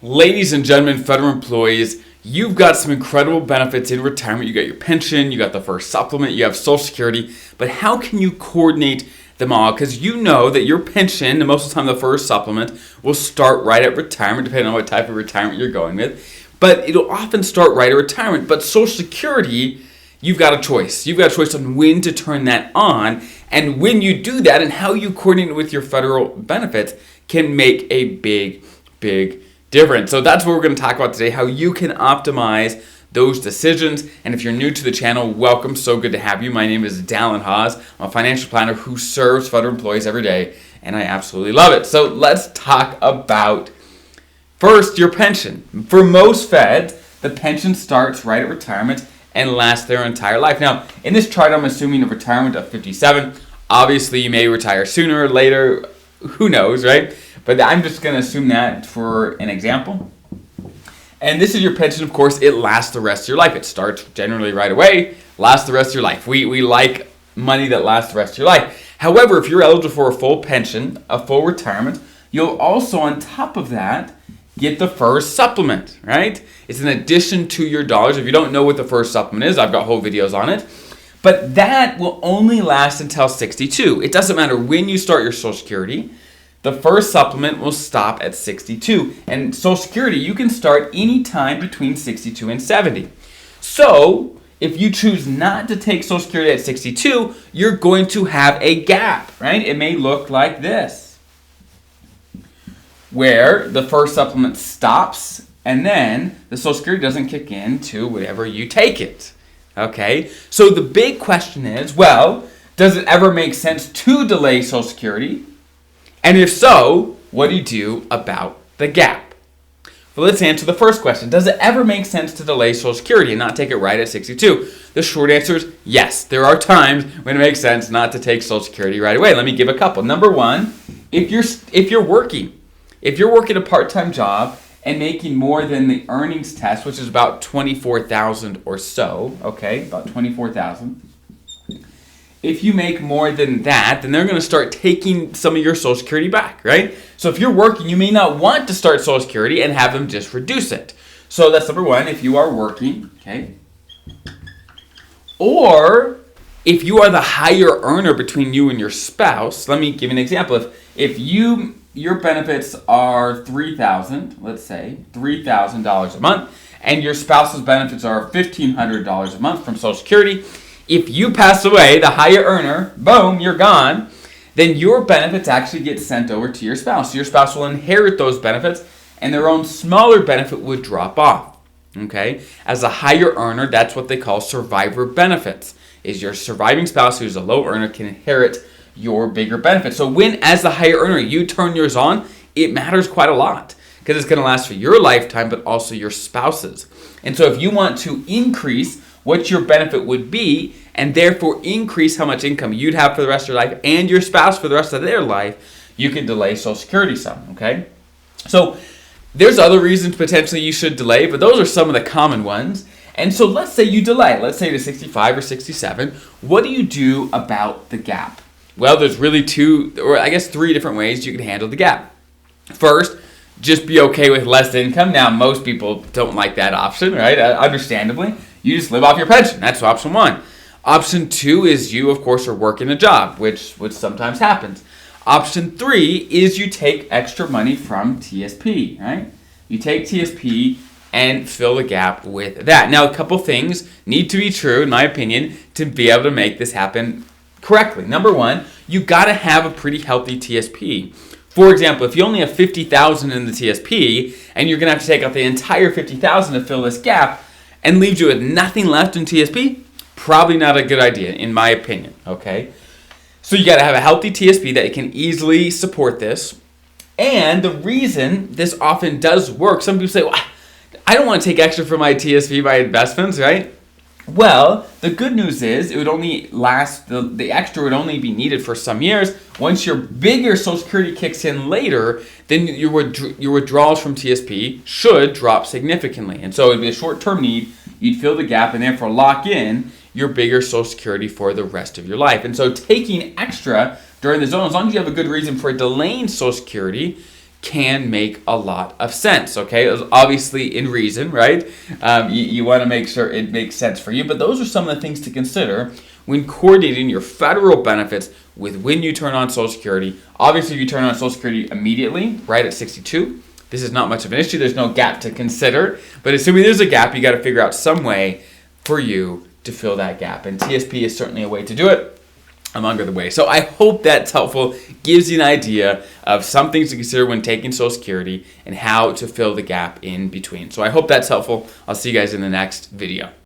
Ladies and gentlemen, federal employees, you've got some incredible benefits in retirement. You got your pension, you got the FERS supplement, you have Social Security, but how can you coordinate them all? Because you know that your pension, and most of the time the FERS supplement, will start right at retirement, depending on what type of retirement you're going with. But it'll often start right at retirement. But Social Security, you've got a choice. You've got a choice on when to turn that on. And when you do that and how you coordinate with your federal benefits can make a big difference. So that's what we're going to talk about today, how you can optimize those decisions. And if you're new to the channel, welcome. So good to have you. My name is Dallin Haas. I'm a financial planner who serves federal employees every day, and I absolutely love it. So let's talk about first your pension. For most feds, the pension starts right at retirement and lasts their entire life. Now, in this chart, I'm assuming a retirement of 57. Obviously, you may retire sooner or later. Who knows, right? But I'm just going to assume that for an example. And this is your pension, of course. It lasts the rest of your life. It starts generally right away, lasts the rest of your life. We like money that lasts the rest of your life. However, if you're eligible for a full pension, a full retirement, you'll also, on top of that, get the FERS supplement, right? It's an addition to your dollars. If you don't know what the FERS supplement is, I've got whole videos on it. But that will only last until 62. It doesn't matter when you start your Social Security. The FERS supplement will stop at 62. And Social Security, you can start any time between 62 and 70. So, if you choose not to take Social Security at 62, you're going to have a gap, right? It may look like this, where the FERS supplement stops and then the Social Security doesn't kick in to whenever you take it. Okay? So the big question is, well, does it ever make sense to delay Social Security? And if so, what do you do about the gap? Well, let's answer the first question. Does it ever make sense to delay Social Security and not take it right at 62? The short answer is yes. There are times when it makes sense not to take Social Security right away. Let me give a couple. Number one, if you're working a part-time job and making more than the earnings test, which is about $24,000 or so, okay, about $24,000. If you make more than that, then they're going to start taking some of your Social Security back, right? So if you're working, you may not want to start Social Security and have them just reduce it. So that's number one, if you are working, okay? Or if you are the higher earner between you and your spouse, let me give you an example. If your benefits are $3,000, let's say, $3,000 a month, and your spouse's benefits are $1,500 a month from Social Security, if you pass away, the higher earner, boom, you're gone, then your benefits actually get sent over to your spouse. Your spouse will inherit those benefits, and their own smaller benefit would drop off, okay? As a higher earner, that's what they call survivor benefits, is your surviving spouse who's a low earner can inherit your bigger benefit. So when, as the higher earner, you turn yours on, it matters quite a lot because it's going to last for your lifetime, but also your spouse's. And so if you want to increase what your benefit would be and therefore increase how much income you'd have for the rest of your life and your spouse for the rest of their life, you can delay Social Security some, okay? So there's other reasons potentially you should delay, but those are some of the common ones. And so let's say you delay, let's say to 65 or 67. What do you do about the gap? Well, there's really three different ways you can handle the gap. First, just be okay with less income. Now, most people don't like that option, right? Understandably. You just live off your pension. That's option one. Option two is you, of course, are working a job, which sometimes happens. Option three is you take extra money from TSP, right? You take TSP and fill the gap with that. Now, a couple things need to be true, in my opinion, to be able to make this happen correctly. Number one, you got to have a pretty healthy TSP. For example, if you only have $50,000 in the TSP and you're going to have to take out the entire $50,000 to fill this gap and leaves you with nothing left in TSP, probably not a good idea, in my opinion, okay? So you got to have a healthy TSP that can easily support this. And the reason this often does work, some people say, well, I don't want to take extra from my TSP by investments, right? Well, the good news is it would only last, the extra would only be needed for some years. Once your bigger Social Security kicks in later, then your withdrawals from TSP should drop significantly. And so it would be a short-term need. You'd fill the gap and therefore lock in your bigger Social Security for the rest of your life. And so taking extra during the zone, as long as you have a good reason for delaying Social Security, can make a lot of sense, okay? Obviously in reason, right? You want to make sure it makes sense for you, but those are some of the things to consider when coordinating your federal benefits with when you turn on Social Security. Obviously, if you turn on Social Security immediately, right at 62, this is not much of an issue. There's no gap to consider, but assuming there's a gap, you got to figure out some way for you to fill that gap, and TSP is certainly a way to do it, among other ways. So I hope that's helpful, gives you an idea of some things to consider when taking Social Security and how to fill the gap in between. So I hope that's helpful. I'll see you guys in the next video.